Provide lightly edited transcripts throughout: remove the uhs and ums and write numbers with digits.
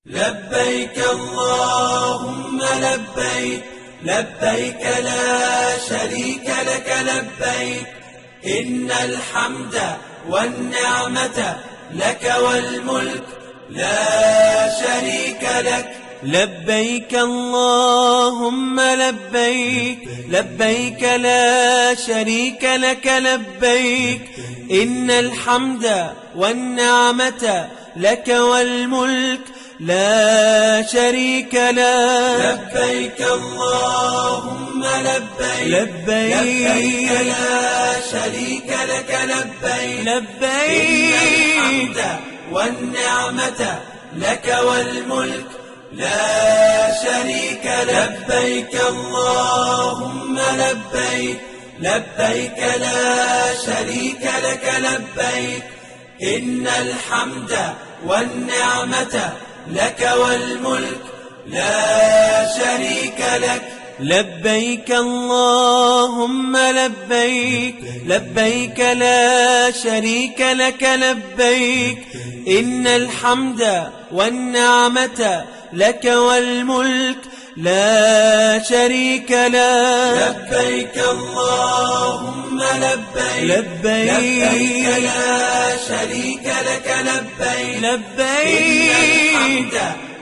لبيك اللهم لبيك لبيك لا شريك لك لبيك إن الحمد والنعمة لك والملك لا شريك لك. لبيك اللهم لبيك لبيك لا شريك لك لبيك إن الحمد والنعمة لك والملك لا شريك لك. لبيك اللهم لبيك لبيك لا شريك لك لبيك إن الحمد والنعمة لك والملك لا شريك لك. لبيك اللهم لبيك لبيك لا شريك لك لبيك إن الحمد والنعمة لك والملك لا شريك لك. لبيك اللهم لبيك لبيك لا شريك لك لبيك إن الحمد والنعمة لك والملك لا شريك لك. لبيك اللهم لبيك لبيك لا شريك لك لبيك إن الحمد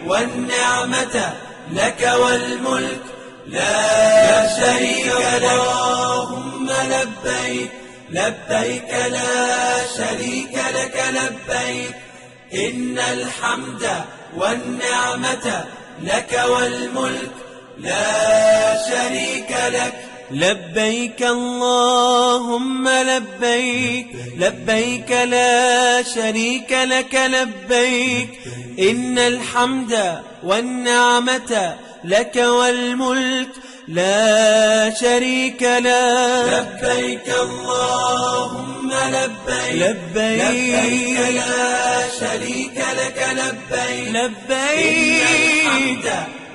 والنعمة لك والملك لا شريك لك. اللهم لبيك لبيك لا شريك لك لبيك إن الحمد والنعمة لك والملك لا شريك لك. لبيك اللهم لبيك لبيك لا شريك لك لبيك إن الحمد والنعمة لك والملك لا شريك لك. لبيك اللهم لبيك لبيك لا شريك لك لبيك إن الحمد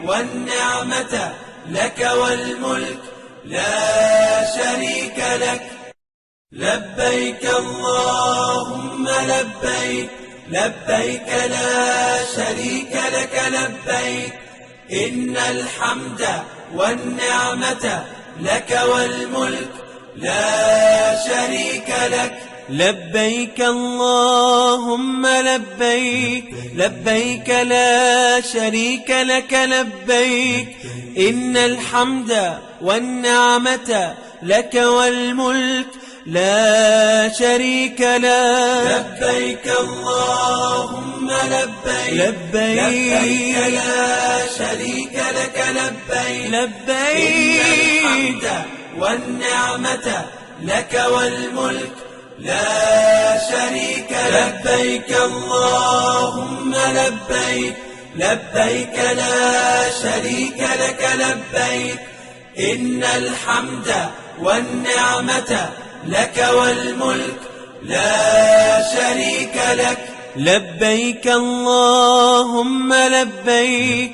والنعمة لك والملك لا شريك لك. لبيك اللهم لبيك لبيك لا شريك لك لبيك إن الحمد والنعمة لك والملك لا شريك لك. لبيك اللهم لبيك لبيك لا شريك لك لبيك إن الحمد والنعمة لك والملك لا شريك لك. لبيك اللهم لبيك لبيك لا شريك لك لبيك إن الحمد والنعمة لك والملك لا شريك لك. لبيك اللهم لبيك لبيك لا شريك لك لبيك إن الحمد والنعمة لك والملك لا شريك لك. لبيك اللهم لبيك